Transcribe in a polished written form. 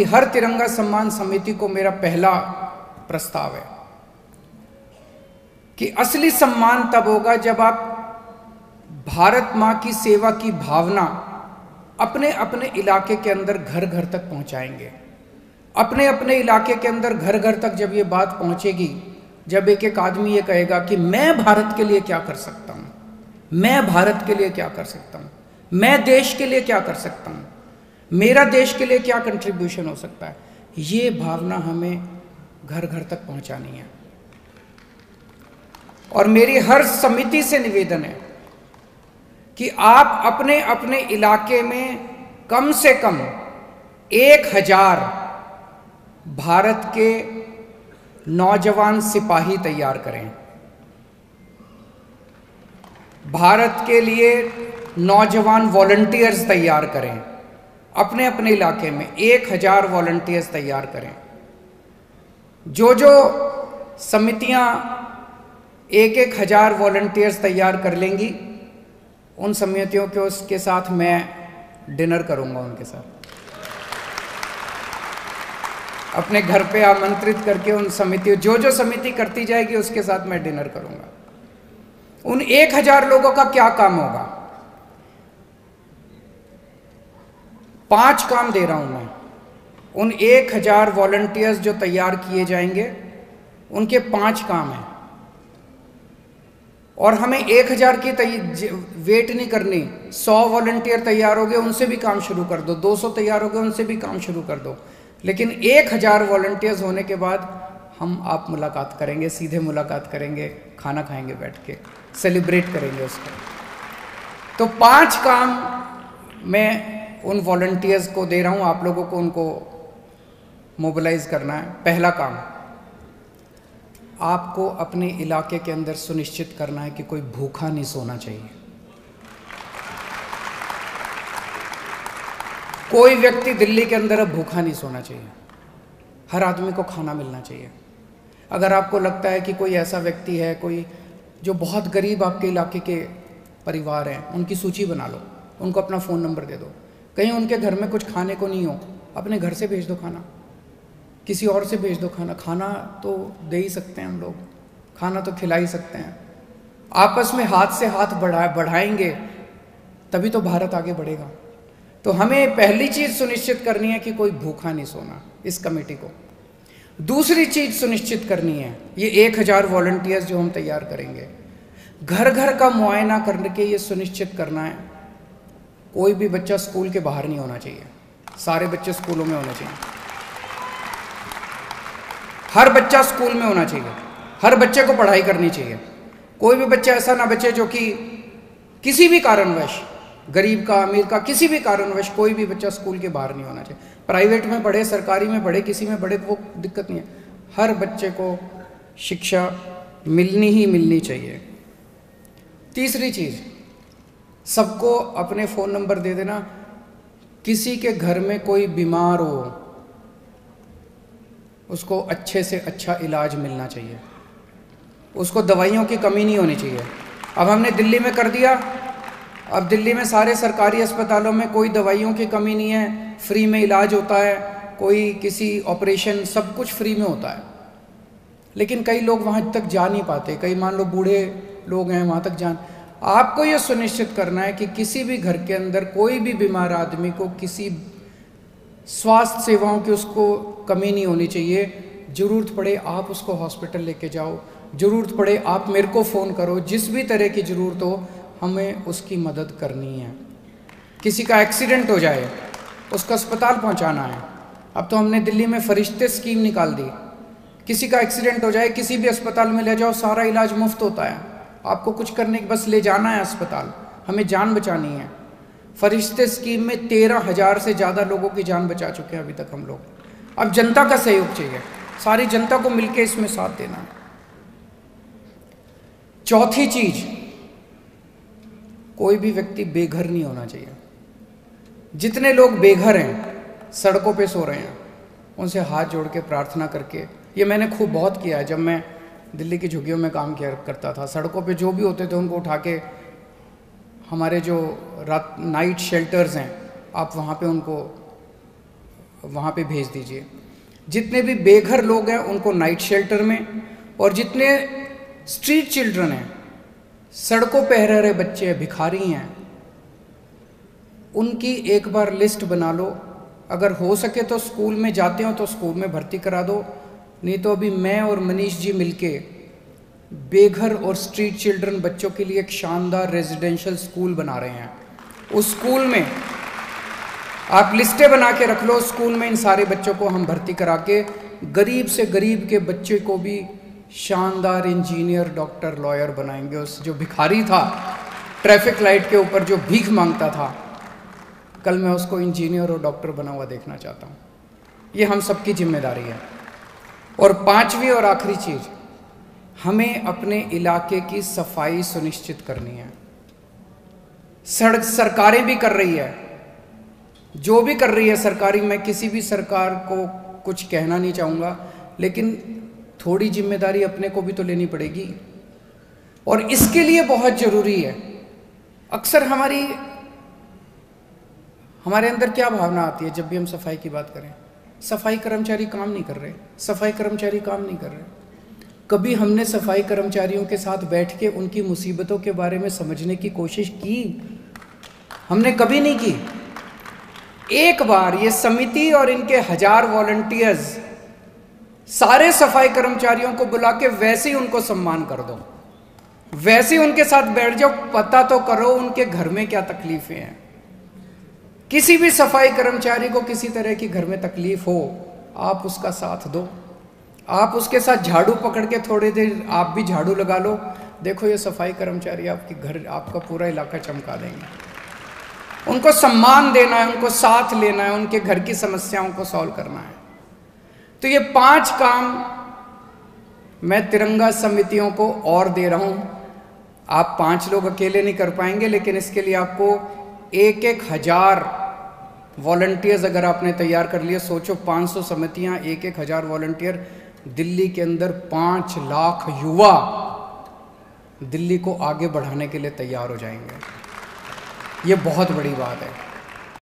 हर तिरंगा सम्मान समिति को मेरा पहला प्रस्ताव है कि असली सम्मान तब होगा जब आप भारत मां की सेवा की भावना अपने अपने इलाके के अंदर घर घर तक पहुंचाएंगे। अपने अपने इलाके के अंदर घर घर तक जब ये बात पहुंचेगी, जब एक एक आदमी ये कहेगा कि मैं भारत के लिए क्या कर सकता हूं, मैं भारत के लिए क्या कर सकता हूं, मैं देश के लिए क्या कर सकता हूं, मेरा देश के लिए क्या कंट्रीब्यूशन हो सकता है, ये भावना हमें घर घर तक पहुंचानी है। और मेरी हर समिति से निवेदन है कि आप अपने अपने इलाके में कम से कम 1000 भारत के नौजवान सिपाही तैयार करें। भारत के लिए नौजवान वॉलंटियर्स तैयार करें। अपने अपने इलाके में 1000 वॉलंटियर्स तैयार करें। जो जो समितियां 1000 वॉलंटियर्स तैयार कर लेंगी, उन समितियों के उसके साथ मैं डिनर करूंगा, उनके साथ अपने घर पे आमंत्रित करके उन समितियों, जो जो समिति करती जाएगी उसके साथ मैं डिनर करूंगा। उन 1000 लोगों का क्या काम होगा? 5 काम दे रहा हूं मैं। उन 1000 वॉलंटियर्स जो तैयार किए जाएंगे, उनके 5 काम हैं। और हमें 1000 की वेट नहीं करनी। 100 वॉलंटियर तैयार हो गए, उनसे भी काम शुरू कर दो। 200 तैयार हो गए, उनसे भी काम शुरू कर दो। लेकिन 1000 वॉलंटियर्स होने के बाद हम आप मुलाकात करेंगे, सीधे मुलाकात करेंगे, खाना खाएंगे बैठ के, सेलिब्रेट करेंगे उसको। तो 5 काम मैं उन वॉलंटियर्स को दे रहा हूं, आप लोगों को उनको मोबिलाइज करना है। पहला काम, आपको अपने इलाके के अंदर सुनिश्चित करना है कि कोई भूखा नहीं सोना चाहिए। कोई व्यक्ति दिल्ली के अंदर अब भूखा नहीं सोना चाहिए। हर आदमी को खाना मिलना चाहिए। अगर आपको लगता है कि कोई ऐसा व्यक्ति है, कोई जो बहुत गरीब आपके इलाके के परिवार हैं, उनकी सूची बना लो, उनको अपना फ़ोन नंबर दे दो। कहीं उनके घर में कुछ खाने को नहीं हो, अपने घर से भेज दो खाना, किसी और से भेज दो खाना। खाना तो दे ही सकते हैं हम लोग, खाना तो खिला ही सकते हैं। आपस में हाथ से हाथ बढ़ाएंगे तभी तो भारत आगे बढ़ेगा। तो हमें पहली चीज़ सुनिश्चित करनी है कि कोई भूखा नहीं सोना, इस कमेटी को। दूसरी चीज़ सुनिश्चित करनी है, ये 1000 वॉलंटियर्स जो हम तैयार करेंगे, घर घर का मुआयना करके ये सुनिश्चित करना है कोई भी बच्चा स्कूल के बाहर नहीं होना चाहिए। सारे बच्चे स्कूलों में होने चाहिए। हर बच्चा स्कूल में होना चाहिए। हर बच्चे को पढ़ाई करनी चाहिए। कोई भी बच्चा ऐसा ना बचे जो कि किसी भी कारणवश, गरीब का अमीर का, किसी भी कारणवश कोई भी बच्चा स्कूल के बाहर नहीं होना चाहिए। प्राइवेट में पढ़े, सरकारी में पढ़े, किसी में पढ़े, वो दिक्कत नहीं है। हर बच्चे को शिक्षा मिलनी ही मिलनी चाहिए। तीसरी चीज़, सबको अपने फ़ोन नंबर दे देना। किसी के घर में कोई बीमार हो, उसको अच्छे से अच्छा इलाज मिलना चाहिए। उसको दवाइयों की कमी नहीं होनी चाहिए। अब हमने दिल्ली में कर दिया, अब दिल्ली में सारे सरकारी अस्पतालों में कोई दवाइयों की कमी नहीं है, फ्री में इलाज होता है, कोई किसी ऑपरेशन, सब कुछ फ्री में होता है। लेकिन कई लोग वहाँ तक जा नहीं पाते। कई मान लो बूढ़े लोग हैं, वहाँ तक जान। आपको ये सुनिश्चित करना है कि किसी भी घर के अंदर कोई भी बीमार आदमी को किसी स्वास्थ्य सेवाओं की उसको कमी नहीं होनी चाहिए। ज़रूरत पड़े आप उसको हॉस्पिटल लेके जाओ, ज़रूरत पड़े आप मेरे को फ़ोन करो, जिस भी तरह की ज़रूरत हो हमें उसकी मदद करनी है। किसी का एक्सीडेंट हो जाए, उसको अस्पताल पहुंचाना है। अब तो हमने दिल्ली में फरिश्ते स्कीम निकाल दी। किसी का एक्सीडेंट हो जाए, किसी भी अस्पताल में ले जाओ, सारा इलाज मुफ्त होता है। आपको कुछ करने की बस ले जाना है अस्पताल, हमें जान बचानी है। फरिश्ते स्कीम में 13,000 से ज़्यादा लोगों की जान बचा चुके हैं अभी तक हम लोग। अब जनता का सहयोग चाहिए, सारी जनता को मिलकर इसमें साथ देना है। चौथी चीज़, कोई भी व्यक्ति बेघर नहीं होना चाहिए। जितने लोग बेघर हैं, सड़कों पे सो रहे हैं, उनसे हाथ जोड़ के प्रार्थना करके, ये मैंने खूब बहुत किया है जब मैं दिल्ली की झुग्गियों में काम किया करता था। सड़कों पे जो भी होते थे उनको उठा के, हमारे जो नाइट शेल्टर्स हैं, आप वहाँ पे उनको वहाँ पे भेज दीजिए। जितने भी बेघर लोग हैं उनको नाइट शेल्टर में, और जितने स्ट्रीट चिल्ड्रन हैं, सड़कों पे रह रहे बच्चे हैं, भिखारी हैं, उनकी एक बार लिस्ट बना लो। अगर हो सके तो स्कूल में जाते हो तो स्कूल में भर्ती करा दो, नहीं तो अभी मैं और मनीष जी मिलके बेघर और स्ट्रीट चिल्ड्रन बच्चों के लिए एक शानदार रेजिडेंशियल स्कूल बना रहे हैं। उस स्कूल में आप लिस्टें बना के रख लो, स्कूल में इन सारे बच्चों को हम भर्ती करा के गरीब से गरीब के बच्चे को भी शानदार इंजीनियर, डॉक्टर, लॉयर बनाएंगे। उस जो भिखारी था ट्रैफिक लाइट के ऊपर जो भीख मांगता था, कल मैं उसको इंजीनियर और डॉक्टर बना हुआ देखना चाहता हूँ। ये हम सबकी जिम्मेदारी है। और पांचवी और आखिरी चीज, हमें अपने इलाके की सफाई सुनिश्चित करनी है। सड़क सरकारें भी कर रही है, जो भी कर रही है सरकारी, मैं किसी भी सरकार को कुछ कहना नहीं चाहूँगा, लेकिन थोड़ी जिम्मेदारी अपने को भी तो लेनी पड़ेगी। और इसके लिए बहुत ज़रूरी है, अक्सर हमारे अंदर क्या भावना आती है जब भी हम सफाई की बात करें, सफाई कर्मचारी काम नहीं कर रहे, सफाई कर्मचारी काम नहीं कर रहे। कभी हमने सफाई कर्मचारियों के साथ बैठ के उनकी मुसीबतों के बारे में समझने की कोशिश की? हमने कभी नहीं की। एक बार ये समिति और इनके 1000 वॉलंटियर्स सारे सफाई कर्मचारियों को बुला के वैसे ही उनको सम्मान कर दो, वैसे ही उनके साथ बैठ जाओ, पता तो करो उनके घर में क्या तकलीफें हैं। किसी भी सफाई कर्मचारी को किसी तरह की घर में तकलीफ हो, आप उसका साथ दो, आप उसके साथ झाड़ू पकड़ के थोड़ी देर आप भी झाड़ू लगा लो, देखो ये सफाई कर्मचारी आपके घर, आपका पूरा इलाका चमका देंगे। उनको सम्मान देना है, उनको साथ लेना है, उनके घर की समस्याओं को सॉल्व करना है। तो ये 5 काम मैं तिरंगा समितियों को और दे रहा हूं। आप 5 लोग अकेले नहीं कर पाएंगे, लेकिन इसके लिए आपको 1-1000 वॉलंटियर्स अगर आपने तैयार कर लिए, सोचो 500 समितियां, 1-1000 वॉलंटियर, दिल्ली के अंदर 5 लाख युवा दिल्ली को आगे बढ़ाने के लिए तैयार हो जाएंगे। ये बहुत बड़ी बात है।